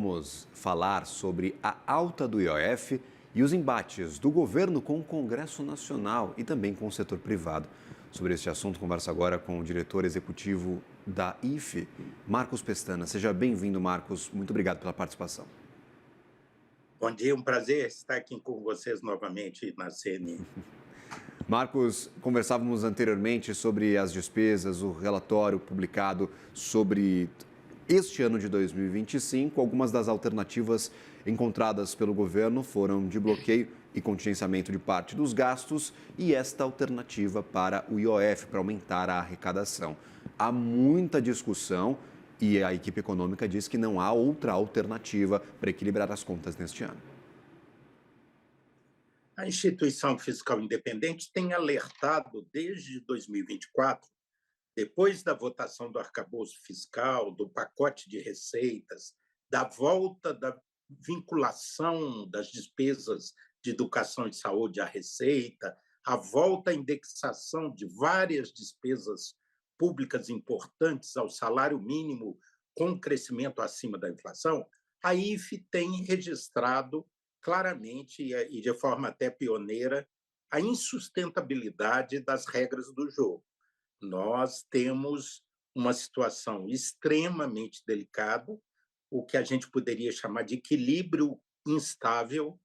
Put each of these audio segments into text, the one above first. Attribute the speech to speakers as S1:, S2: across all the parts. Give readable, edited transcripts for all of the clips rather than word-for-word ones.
S1: Vamos falar sobre a alta do IOF e os embates do governo com o Congresso Nacional e também com o setor privado. Sobre este assunto, converso agora com o diretor executivo da IFE, Marcos Pestana. Seja bem-vindo, Marcos. Muito obrigado pela participação.
S2: Bom dia, um prazer estar aqui com vocês novamente na CNN.
S1: Marcos, conversávamos anteriormente sobre as despesas, o relatório publicado sobre este ano de 2025. Algumas das alternativas encontradas pelo governo foram de bloqueio e contingenciamento de parte dos gastos e esta alternativa para o IOF, para aumentar a arrecadação. Há muita discussão e a equipe econômica diz que não há outra alternativa para equilibrar as contas neste ano.
S2: A instituição fiscal independente tem alertado desde 2024, depois da votação do arcabouço fiscal, do pacote de receitas, da volta da vinculação das despesas de educação e saúde à receita, a volta à indexação de várias despesas públicas importantes ao salário mínimo com crescimento acima da inflação, a IFE tem registrado claramente e de forma até pioneira a insustentabilidade das regras do jogo. Nós temos uma situação extremamente delicada, o que a gente poderia chamar de equilíbrio instável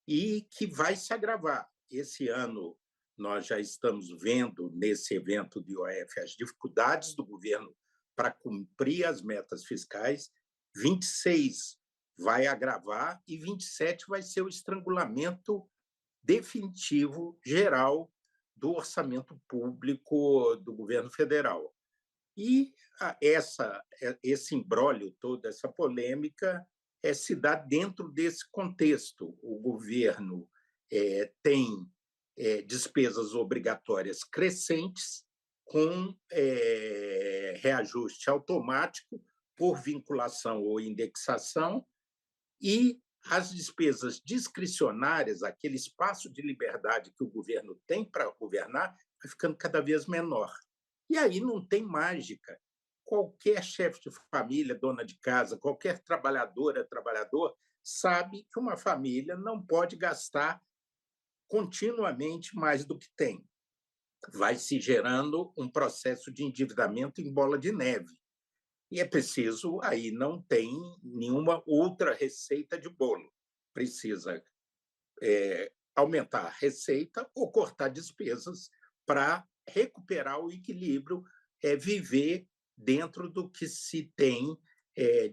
S2: e que vai se agravar. Esse ano, nós já estamos vendo, nesse evento do IOF, as dificuldades do governo para cumprir as metas fiscais. 26 vai agravar e 27 vai ser o estrangulamento definitivo geral do orçamento público do governo federal. E esse imbróglio todo, essa polêmica, se dá dentro desse contexto. O governo tem despesas obrigatórias crescentes, com reajuste automático por vinculação ou indexação, e as despesas discricionárias, aquele espaço de liberdade que o governo tem para governar, vai ficando cada vez menor. E aí não tem mágica. Qualquer chefe de família, dona de casa, qualquer trabalhadora, trabalhador, sabe que uma família não pode gastar continuamente mais do que tem. Vai se gerando um processo de endividamento em bola de neve. E é preciso, aí não tem nenhuma outra receita de bolo. Precisa aumentar a receita ou cortar despesas para recuperar o equilíbrio, viver dentro do que se tem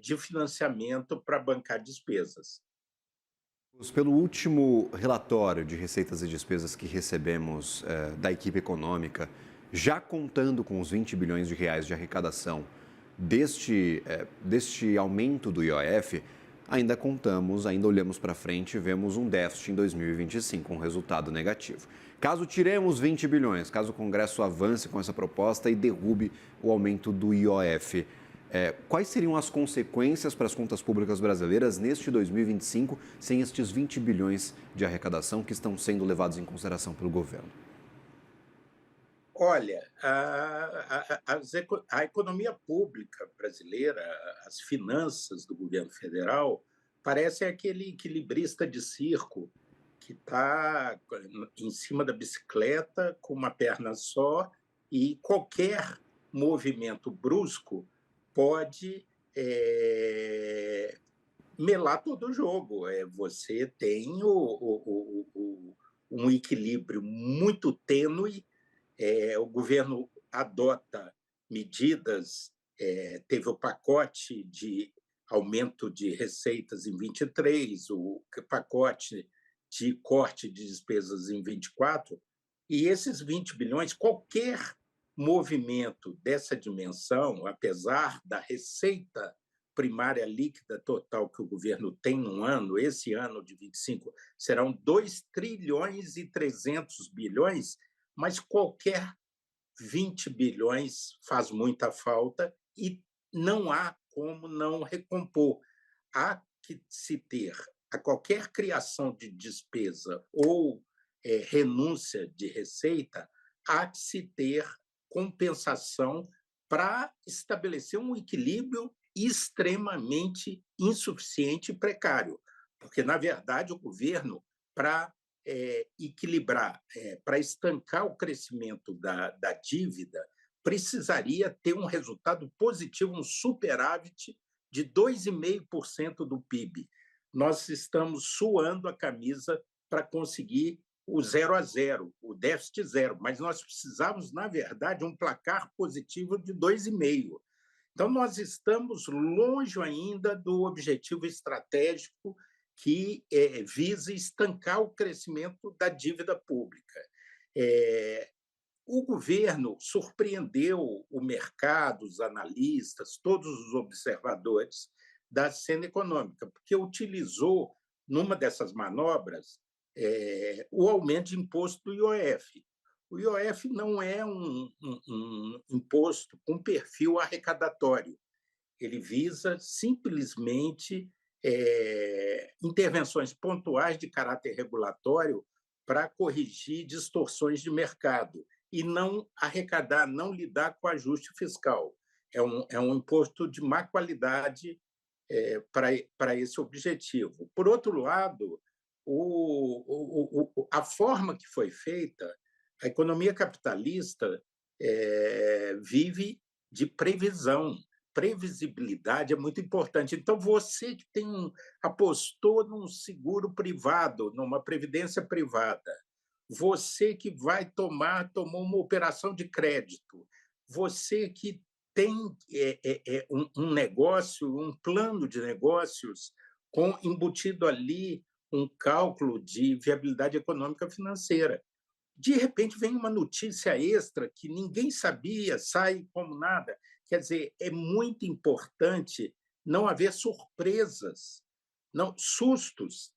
S2: de financiamento para bancar despesas.
S1: Pelo último relatório de receitas e despesas que recebemos da equipe econômica, já contando com os 20 bilhões de reais de arrecadação deste aumento do IOF, ainda olhamos para frente e vemos um déficit em 2025, um resultado negativo. Caso tiremos 20 bilhões, caso o Congresso avance com essa proposta e derrube o aumento do IOF, quais seriam as consequências para as contas públicas brasileiras neste 2025 sem estes 20 bilhões de arrecadação que estão sendo levados em consideração pelo governo?
S2: Olha, a economia pública brasileira, as finanças do governo federal, parece aquele equilibrista de circo que está em cima da bicicleta com uma perna só e qualquer movimento brusco pode melar todo o jogo. Você tem um equilíbrio muito tênue. O governo adota medidas, teve o pacote de aumento de receitas em 23, o pacote de corte de despesas em 24, e esses 20 bilhões, qualquer movimento dessa dimensão, apesar da receita primária líquida total que o governo tem no ano, esse ano de 25, serão 2 trilhões e 300 bilhões, mas qualquer 20 bilhões faz muita falta e não há como não recompor. Há que se ter, a qualquer criação de despesa ou renúncia de receita, há que se ter compensação para estabelecer um equilíbrio extremamente insuficiente e precário, porque, na verdade, o governo, para equilibrar, para estancar o crescimento da dívida, precisaria ter um resultado positivo, um superávit de 2,5% do PIB. Nós estamos suando a camisa para conseguir o 0 a 0, o déficit zero, mas nós precisamos, na verdade, um placar positivo de 2,5%. Então, nós estamos longe ainda do objetivo estratégico que visa estancar o crescimento da dívida pública. O governo surpreendeu o mercado, os analistas, todos os observadores da cena econômica, porque utilizou, numa dessas manobras, o aumento de imposto do IOF. O IOF não é um imposto com perfil arrecadatório. Ele visa simplesmente intervenções pontuais de caráter regulatório para corrigir distorções de mercado e não arrecadar, não lidar com ajuste fiscal. É um imposto de má qualidade para esse objetivo. Por outro lado, a forma que foi feita, a economia capitalista vive de previsão. Previsibilidade é muito importante. Então, você que apostou num seguro privado, numa previdência privada, você que tomou uma operação de crédito, você que tem um negócio, um plano de negócios embutido ali um cálculo de viabilidade econômica financeira. De repente, vem uma notícia extra que ninguém sabia, sai como nada. Quer dizer, é muito importante não haver surpresas, não sustos,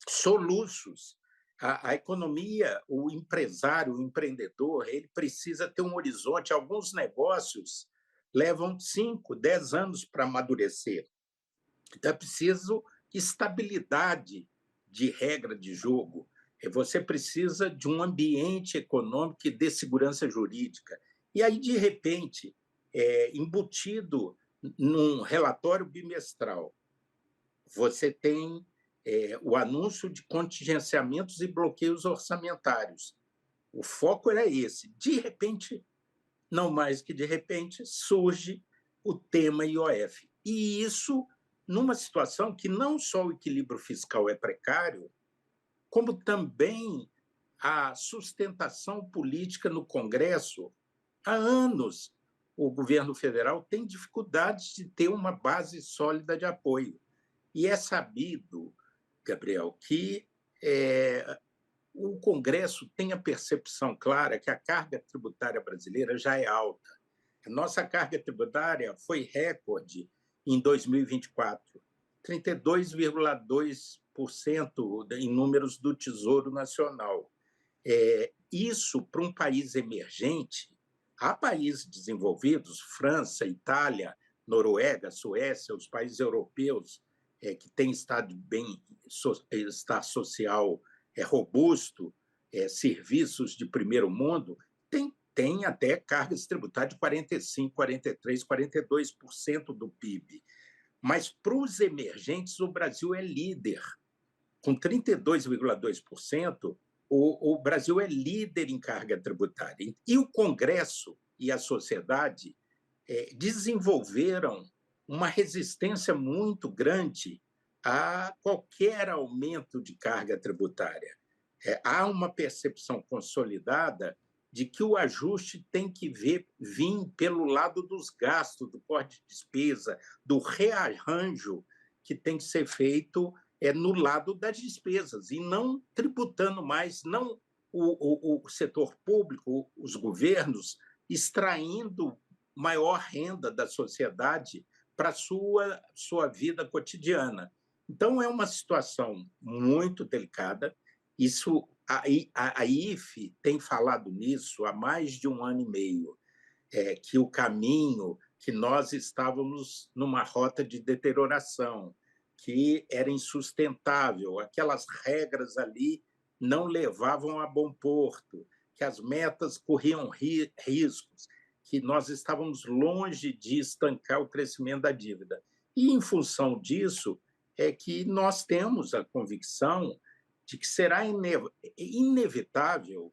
S2: soluços. A economia, o empresário, o empreendedor, ele precisa ter um horizonte. Alguns negócios levam 5, 10 anos para amadurecer. Então, é preciso estabilidade de regra de jogo. Você precisa de um ambiente econômico que dê segurança jurídica. E aí, de repente, embutido num relatório bimestral, você tem o anúncio de contingenciamentos e bloqueios orçamentários. O foco era esse. De repente, não mais que de repente, surge o tema IOF. E isso numa situação que não só o equilíbrio fiscal é precário, como também a sustentação política no Congresso. Há anos, o governo federal tem dificuldades de ter uma base sólida de apoio. E é sabido, Gabriel, que o Congresso tem a percepção clara que a carga tributária brasileira já é alta. A nossa carga tributária foi recorde em 2024, 32,2% em números do Tesouro Nacional. Isso, para um país emergente, há países desenvolvidos, França, Itália, Noruega, Suécia, os países europeus que têm estado bem, estar social robusto, serviços de primeiro mundo, tem até cargas tributárias de 45%, 43%, 42% do PIB. Mas, para os emergentes, o Brasil é líder. Com 32,2%, o Brasil é líder em carga tributária. E o Congresso e a sociedade desenvolveram uma resistência muito grande a qualquer aumento de carga tributária. Há uma percepção consolidada de que o ajuste tem que vir pelo lado dos gastos, do corte de despesa, do rearranjo que tem que ser feito no lado das despesas, e não tributando mais, não o setor público, os governos, extraindo maior renda da sociedade para a sua vida cotidiana. Então, é uma situação muito delicada. Isso, a IFE tem falado nisso há mais de 1 ano e meio, que o caminho, que nós estávamos numa rota de deterioração, que era insustentável, aquelas regras ali não levavam a bom porto, que as metas corriam riscos, que nós estávamos longe de estancar o crescimento da dívida. E, em função disso, é que nós temos a convicção de que será inevitável.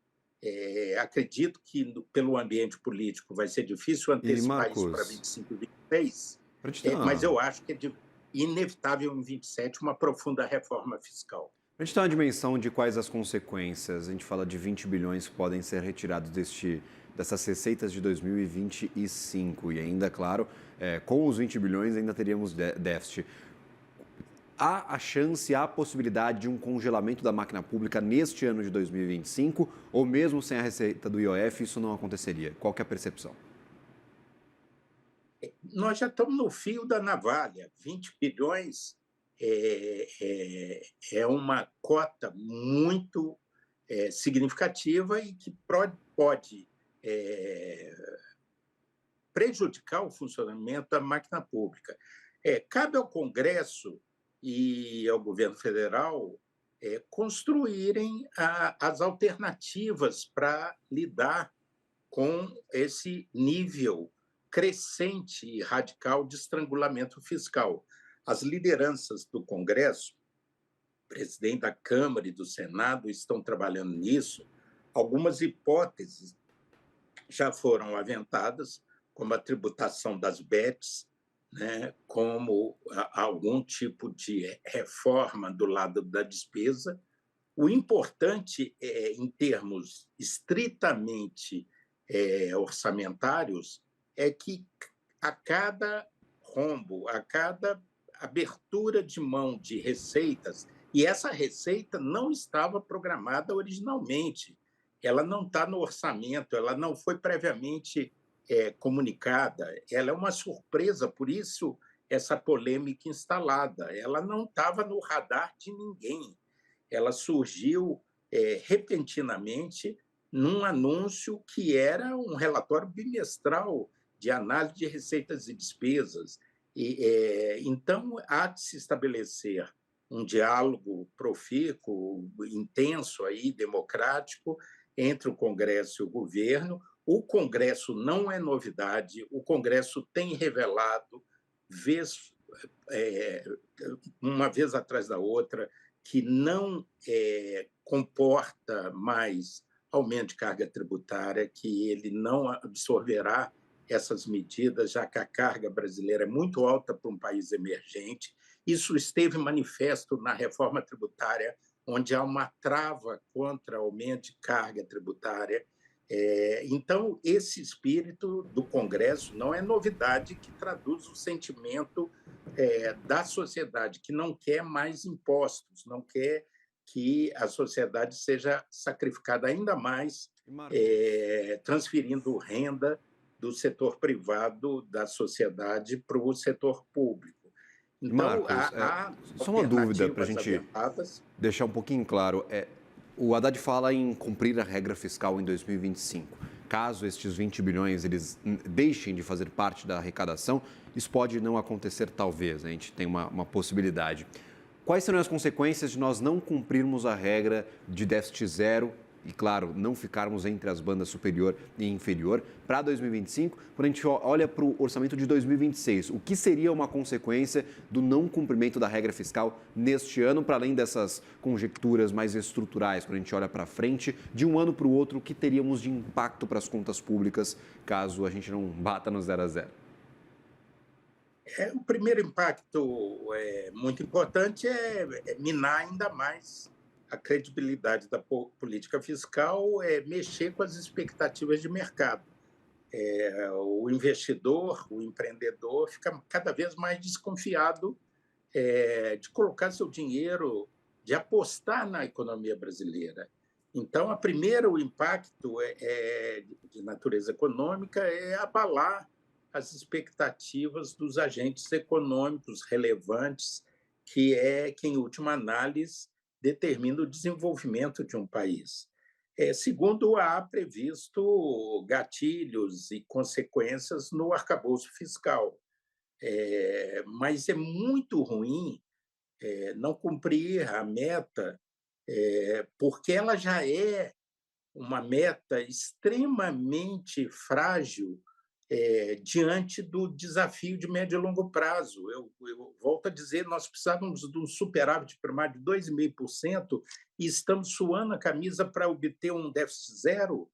S2: Acredito que, pelo ambiente político, vai ser difícil
S1: E,
S2: antecipar isso para
S1: Marcos,
S2: 25 e 26,
S1: para te ter
S2: mas
S1: uma,
S2: eu acho que é inevitável em 27 uma profunda reforma fiscal.
S1: pra gente ter uma dimensão de quais as consequências, a gente fala de 20 bilhões que podem ser retirados dessas receitas de 2025 e ainda, claro, com os 20 bilhões ainda teríamos déficit. Há a chance, há a possibilidade de um congelamento da máquina pública neste ano de 2025 ou mesmo sem a receita do IOF isso não aconteceria? Qual que é a percepção?
S2: Nós já estamos no fio da navalha. 20 bilhões é uma cota muito significativa e que pode prejudicar o funcionamento da máquina pública. Cabe ao Congresso e ao governo federal construírem as alternativas para lidar com esse nível crescente e radical de estrangulamento fiscal. As lideranças do Congresso, presidente da Câmara e do Senado, estão trabalhando nisso. Algumas hipóteses já foram aventadas, como a tributação das bets, né, como algum tipo de reforma do lado da despesa. O importante, em termos estritamente orçamentários, é que a cada rombo, a cada abertura de mão de receitas, e essa receita não estava programada originalmente, ela não está no orçamento, ela não foi previamente comunicada, ela é uma surpresa, por isso essa polêmica instalada, ela não estava no radar de ninguém, ela surgiu repentinamente num anúncio que era um relatório bimestral de análise de receitas e despesas. Então, há de se estabelecer um diálogo profícuo, intenso, aí, democrático, entre o Congresso e o governo. O Congresso não é novidade, o Congresso tem revelado, uma vez atrás da outra, que não comporta mais aumento de carga tributária, que ele não absorverá essas medidas, já que a carga brasileira é muito alta para um país emergente. Isso esteve manifesto na reforma tributária, onde há uma trava contra aumento de carga tributária. Então, esse espírito do Congresso não é novidade, que traduz o sentimento da sociedade, que não quer mais impostos, não quer que a sociedade seja sacrificada ainda mais, transferindo renda do setor privado da sociedade para o setor público. Então,
S1: Marcos,
S2: há
S1: só uma dúvida para a
S2: alternativas
S1: gente
S2: aventadas.
S1: deixar um pouquinho claro. O Haddad fala em cumprir a regra fiscal em 2025. Caso estes 20 bilhões eles deixem de fazer parte da arrecadação, isso pode não acontecer talvez, a gente tem uma possibilidade. Quais serão as consequências de nós não cumprirmos a regra de déficit zero e, claro, não ficarmos entre as bandas superior e inferior para 2025? Quando a gente olha para o orçamento de 2026, o que seria uma consequência do não cumprimento da regra fiscal neste ano, para além dessas conjecturas mais estruturais, quando a gente olha para frente, de um ano para o outro, o que teríamos de impacto para as contas públicas caso a gente não bata no 0 a 0?
S2: O primeiro impacto muito importante é minar ainda mais a credibilidade da política fiscal, mexer com as expectativas de mercado. O investidor, o empreendedor, fica cada vez mais desconfiado de colocar seu dinheiro, de apostar na economia brasileira. Então, o primeiro impacto de natureza econômica é abalar as expectativas dos agentes econômicos relevantes, que, em última análise, determina o desenvolvimento de um país. Segundo, há previsto gatilhos e consequências no arcabouço fiscal, mas é muito ruim não cumprir a meta, porque ela já é uma meta extremamente frágil diante do desafio de médio e longo prazo. Eu volto a dizer, nós precisávamos de um superávit primário de 2,5% e estamos suando a camisa para obter um déficit zero.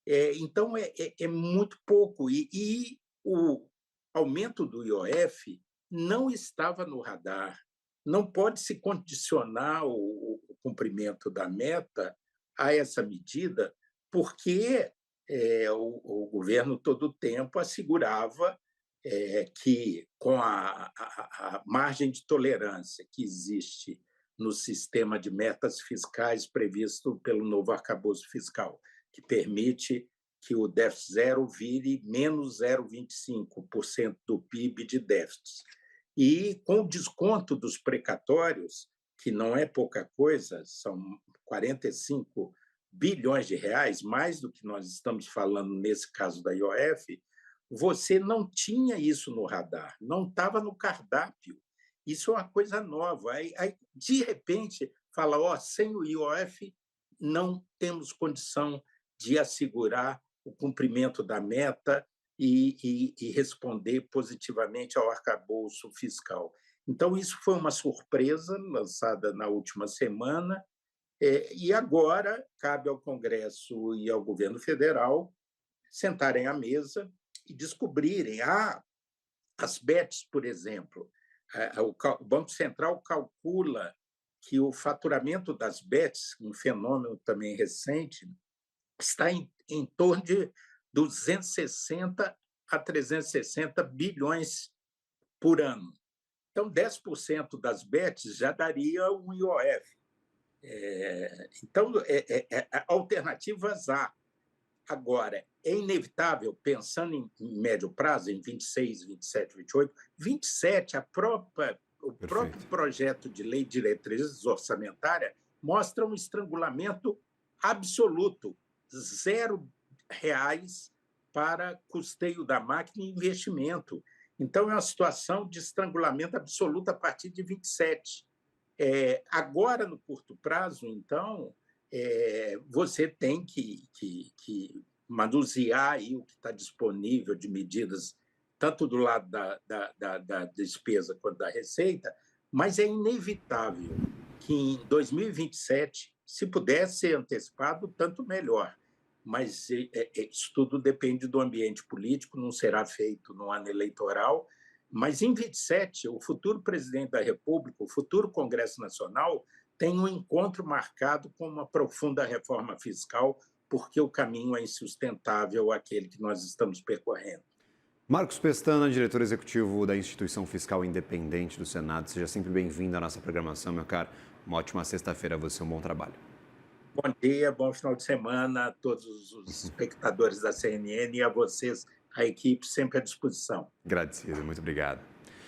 S2: Então, é muito pouco. E o aumento do IOF não estava no radar. Não pode se condicionar o cumprimento da meta a essa medida, porque o governo todo o tempo assegurava que, com a margem de tolerância que existe no sistema de metas fiscais previsto pelo novo arcabouço fiscal, que permite que o déficit zero vire menos 0,25% do PIB de déficit. E com o desconto dos precatórios, que não é pouca coisa, são 45 bilhões de reais, mais do que nós estamos falando nesse caso da IOF, você não tinha isso no radar, não estava no cardápio. Isso é uma coisa nova. Aí de repente, fala, sem o IOF não temos condição de assegurar o cumprimento da meta e responder positivamente ao arcabouço fiscal. Então, isso foi uma surpresa lançada na última semana, e agora cabe ao Congresso e ao governo federal sentarem à mesa e descobrirem. As bets, por exemplo, o Banco Central calcula que o faturamento das bets, um fenômeno também recente, está em torno de 260 a 360 bilhões por ano. Então, 10% das bets já daria um IOF. Então, alternativas há. Agora, é inevitável, pensando em médio prazo, em 26, 27, 28, 27, o próprio projeto de lei de diretrizes orçamentária mostra um estrangulamento absoluto, R$ 0 para custeio da máquina e investimento. Então, é uma situação de estrangulamento absoluto a partir de 27. Agora, no curto prazo, então, você tem que manusear aí o que está disponível de medidas, tanto do lado da despesa quanto da receita, mas é inevitável que em 2027, se puder ser antecipado, tanto melhor. Mas isso tudo depende do ambiente político, não será feito no ano eleitoral. Mas em 27, o futuro presidente da República, o futuro Congresso Nacional, tem um encontro marcado com uma profunda reforma fiscal, porque o caminho é insustentável aquele que nós estamos percorrendo.
S1: Marcos Pestana, diretor executivo da Instituição Fiscal Independente do Senado. Seja sempre bem-vindo à nossa programação, meu caro. Uma ótima sexta-feira a você, um bom trabalho.
S2: Bom dia, bom final de semana a todos os espectadores da CNN e a vocês, a equipe, sempre à disposição.
S1: Agradecido, muito obrigado.